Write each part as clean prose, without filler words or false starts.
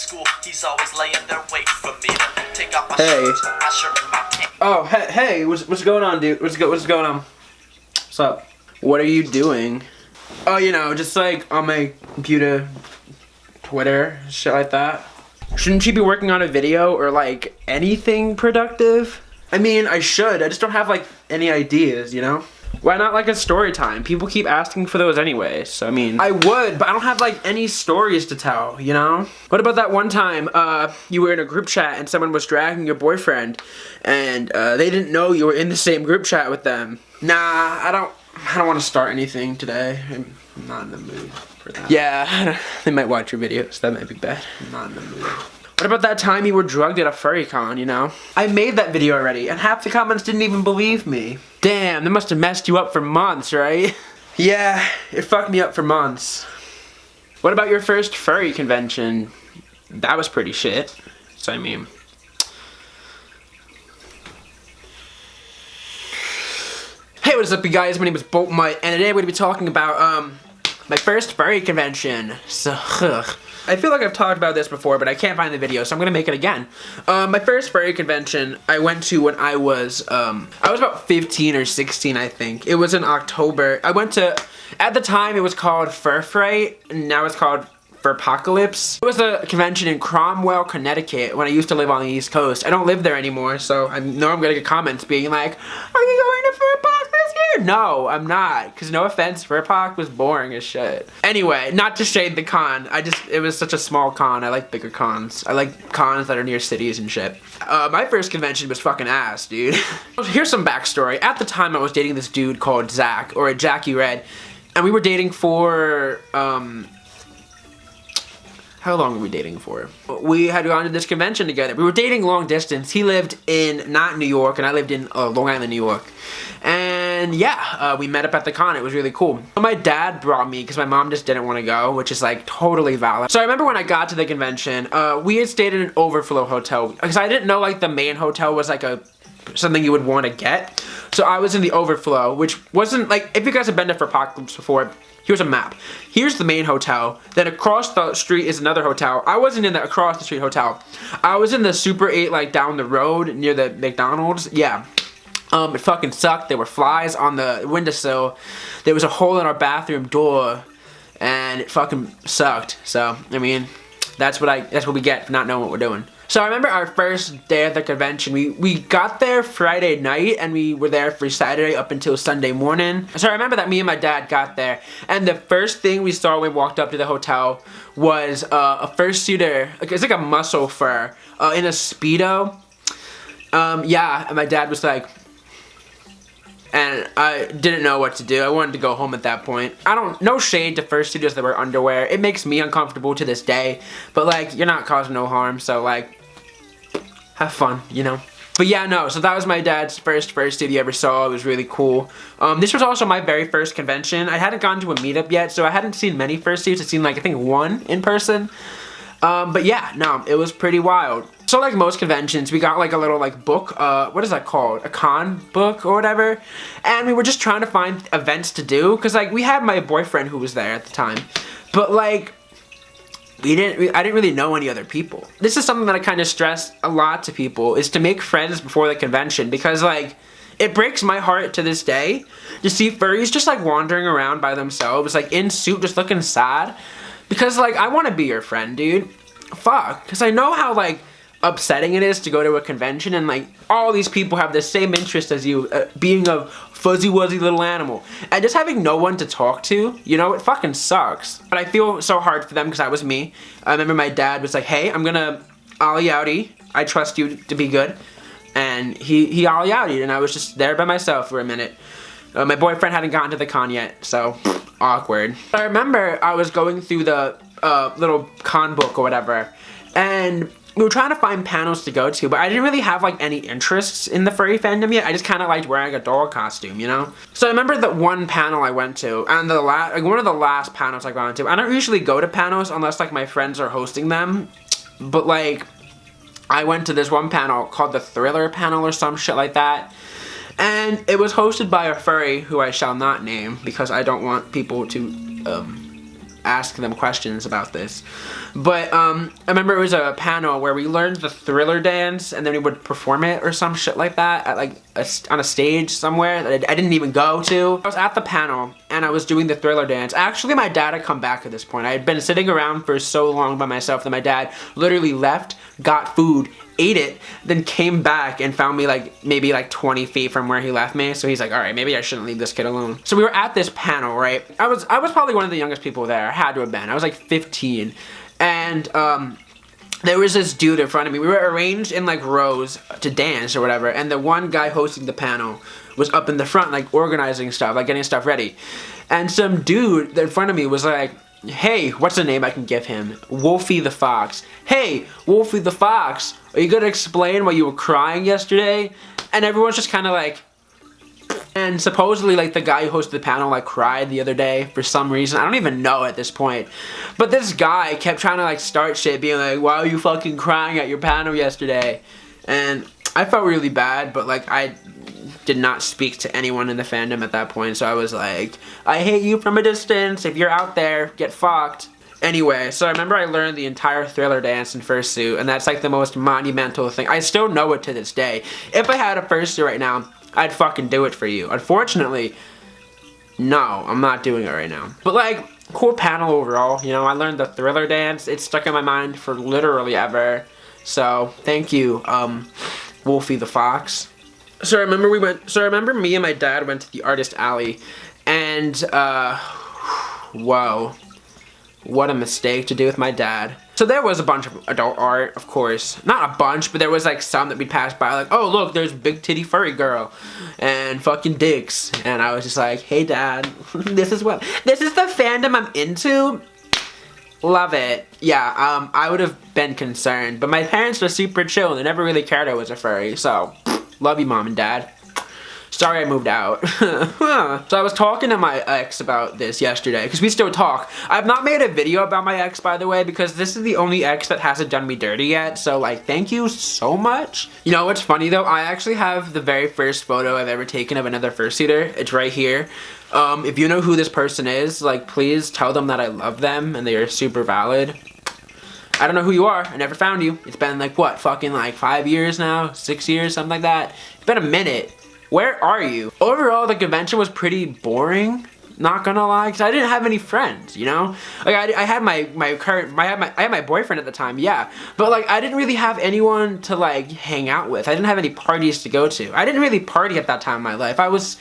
school, he's always laying there waiting for me to take off my shirt, my shirt and my tank. Oh, hey, what's going on, dude? What's going on? What's up? What are you doing? Oh, you know, just like on my computer, Twitter, shit like that. Shouldn't you be working on a video or like anything productive? I mean, I should. I just don't have like any ideas, you know? Why not like a story time? People keep asking for those anyway. So I mean, I would, but I don't have like any stories to tell, you know? What about that one time you were in a group chat and someone was dragging your boyfriend and they didn't know you were in the same group chat with them? Nah, I don't want to start anything today. I'm not in the mood for that. Yeah, they might watch your videos. That might be bad. I'm not in the mood. What about that time you were drugged at a furry con, you know? I made that video already, and half the comments didn't even believe me. Damn, that must have messed you up for months, right? Yeah, it fucked me up for months. What about your first furry convention? That was pretty shit. So I mean... Hey, what is up, you guys? My name is Bolt Mite, and today we're going to be talking about, my first furry convention. So, I feel like I've talked about this before, but I can't find the video, so I'm gonna make it again. My first furry convention I went to when I was about 15 or 16, I think. It was in October. I went to, at the time it was called Fur Fright, and now it's called Furpocalypse. It was a convention in Cromwell, Connecticut, when I used to live on the East Coast. I don't live there anymore, so I know I'm gonna get comments being like, are you going to Furpoc this year? No, I'm not, because no offense, Furpoc was boring as shit. Anyway, not to shade the con, it was such a small con. I like bigger cons. I like cons that are near cities and shit. My first convention was fucking ass, dude. Here's some backstory. At the time, I was dating this dude called Zach, or Jackie Red, and we were dating for, how long were we dating for? We had gone to this convention together. We were dating long distance. He lived in, not New York, and I lived in Long Island, New York. And yeah, we met up at the con. It was really cool. My dad brought me because my mom just didn't want to go, which is like totally valid. So I remember when I got to the convention, we had stayed in an overflow hotel because I didn't know like the main hotel was like something you would want to get. So I was in the overflow, which wasn't like, if you guys have been to Furpocalypse before, here's a map. Here's the main hotel. Then across the street is another hotel. I wasn't in the across the street hotel. I was in the Super 8 like down the road near the McDonald's. Yeah. It fucking sucked. There were flies on the windowsill. There was a hole in our bathroom door. And it fucking sucked. So, I mean, that's what we get for not knowing what we're doing. So I remember our first day at the convention, we got there Friday night and we were there for Saturday up until Sunday morning. So I remember that me and my dad got there and the first thing we saw when we walked up to the hotel was a fursuiter, it's like a muscle fur, in a Speedo. Yeah, and my dad was like, and I didn't know what to do. I wanted to go home at that point. No shade to fursuiters that wear underwear. It makes me uncomfortable to this day. But like, you're not causing no harm, so like, have fun, you know? But yeah, no, so that was my dad's first fursuit he ever saw. It was really cool. This was also my very first convention. I hadn't gone to a meetup yet, so I hadn't seen many fursuits. I'd seen like, I think one in person. But yeah, no, it was pretty wild. So like most conventions, we got like a little like book, what is that called? A con book or whatever. And we were just trying to find events to do. Cause like we had my boyfriend who was there at the time. But like, I didn't really know any other people. This is something that I kind of stress a lot to people, is to make friends before the convention. Because like, it breaks my heart to this day to see furries just like wandering around by themselves, like in suit, just looking sad. Because like, I want to be your friend, dude. Fuck. Because I know how like upsetting it is to go to a convention and like all these people have the same interest as you, being a fuzzy wuzzy little animal. And just having no one to talk to, you know, it fucking sucks. But I feel so hard for them because that was me. I remember my dad was like, hey, I'm gonna ollie outie. I trust you to be good. And he ollie outied and I was just there by myself for a minute. My boyfriend hadn't gotten to the con yet, so awkward. I remember I was going through the little con book or whatever, and we were trying to find panels to go to, but I didn't really have like any interests in the furry fandom yet. I just kind of liked wearing a dog costume, you know? So I remember that one panel I went to, and one of the last panels I went to. I don't usually go to panels unless like my friends are hosting them, but like I went to this one panel called the Thriller panel or some shit like that. And it was hosted by a furry who I shall not name because I don't want people to ask them questions about this. But I remember it was a panel where we learned the Thriller dance, and then we would perform it or some shit like that at like on a stage somewhere that I didn't even go to. I was at the panel and I was doing the Thriller dance. Actually, my dad had come back at this point. I had been sitting around for so long by myself that my dad literally left, got food, ate it, then came back and found me like maybe like 20 feet from where he left me. So he's like, all right, maybe I shouldn't leave this kid alone. So we were at this panel, right? I was probably one of the youngest people there. I had to have been. I was like 15. And there was this dude in front of me. We were arranged in like rows to dance or whatever. And the one guy hosting the panel was up in the front like organizing stuff, like getting stuff ready. And some dude in front of me was like, hey, what's the name I can give him? Wolfie the Fox. Hey, Wolfie the Fox, are you gonna explain why you were crying yesterday? And everyone's just kind of like, and supposedly like the guy who hosted the panel like cried the other day for some reason. I don't even know at this point. But this guy kept trying to like start shit, being like, why are you fucking crying at your panel yesterday? And I felt really bad, but like I did not speak to anyone in the fandom at that point, so I was like, I hate you from a distance. If you're out there, get fucked. Anyway, so I remember I learned the entire Thriller dance in fursuit, and that's like the most monumental thing. I still know it to this day. If I had a fursuit right now, I'd fucking do it for you. Unfortunately, no, I'm not doing it right now. But like, cool panel overall. You know, I learned the Thriller dance. It's stuck in my mind for literally ever. So thank you, Wolfie the Fox. So I remember me and my dad went to the Artist Alley, and whoa, what a mistake to do with my dad. So there was a bunch of adult art, of course. Not a bunch, but there was like some that we passed by, like, oh look, there's big titty furry girl and fucking dicks. And I was just like, hey dad, this is the fandom I'm into. Love it. Yeah, I would have been concerned, but my parents were super chill. They never really cared I was a furry, so love you, mom and dad. Sorry I moved out. So I was talking to my ex about this yesterday, because we still talk. I've not made a video about my ex, by the way, because this is the only ex that hasn't done me dirty yet, so like, thank you so much. You know what's funny though? I actually have the very first photo I've ever taken of another fursuiter. It's right here. If you know who this person is, like, please tell them that I love them and they are super valid. I don't know who you are. I never found you. It's been like, what, fucking like 5 years now? 6 years? Something like that. It's been a minute. Where are you? Overall, the convention was pretty boring. Not gonna lie, because I didn't have any friends, you know? Like, I had I had my boyfriend at the time, yeah. But like, I didn't really have anyone to like hang out with. I didn't have any parties to go to. I didn't really party at that time in my life. I was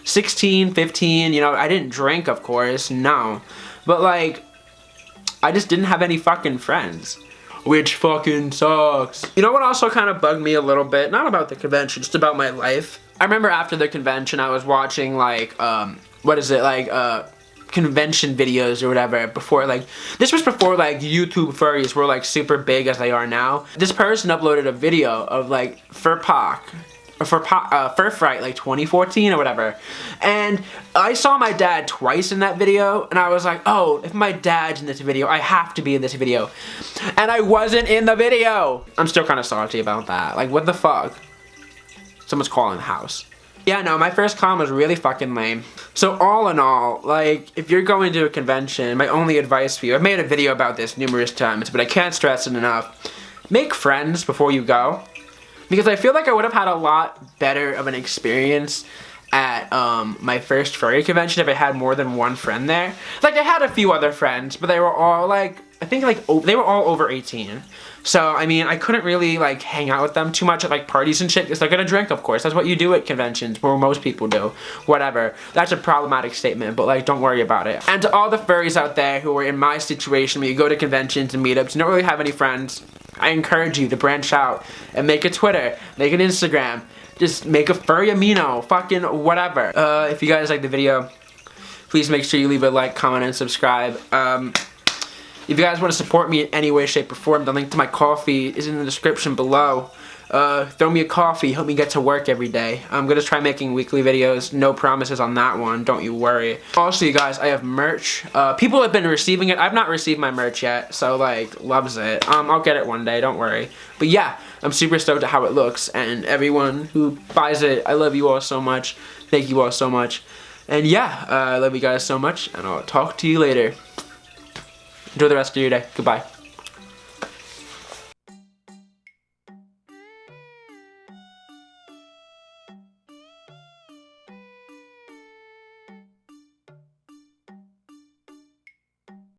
16, 15, you know, I didn't drink, of course, no. But like, I just didn't have any fucking friends. Which fucking sucks. You know what also kind of bugged me a little bit? Not about the convention, just about my life. I remember after the convention, I was watching like, convention videos or whatever before, like, this was before like YouTube furries were like super big as they are now. This person uploaded a video of like Fur Fright like 2014 or whatever, and I saw my dad twice in that video, and I was like, oh, if my dad's in this video, I have to be in this video, and I wasn't in the video. I'm still kind of salty about that. Like, what the fuck? Someone's calling the house. Yeah, no, my first con was really fucking lame. So all in all, like, if you're going to a convention, my only advice for you, I've made a video about this numerous times, but I can't stress it enough. Make friends before you go. Because I feel like I would have had a lot better of an experience at my first furry convention if I had more than one friend there. Like, I had a few other friends, but they were all like, I think like, they were all over 18. So, I mean, I couldn't really like hang out with them too much at like parties and shit, because they're gonna drink, of course. That's what you do at conventions, where most people do. Whatever. That's a problematic statement, but like, don't worry about it. And to all the furries out there who are in my situation, where you go to conventions and meetups, you don't really have any friends, I encourage you to branch out and make a Twitter, make an Instagram, just make a furry amino, fucking whatever. If you guys like the video, please make sure you leave a like, comment, and subscribe. If you guys want to support me in any way, shape, or form, the link to my coffee is in the description below. Throw me a coffee, help me get to work every day. I'm gonna try making weekly videos. No promises on that one, don't you worry. Also, you guys, I have merch. People have been receiving it. I've not received my merch yet, so like, loves it. I'll get it one day, don't worry. But yeah, I'm super stoked at how it looks, and everyone who buys it, I love you all so much. Thank you all so much. And yeah, I love you guys so much, and I'll talk to you later. Enjoy the rest of your day. Goodbye.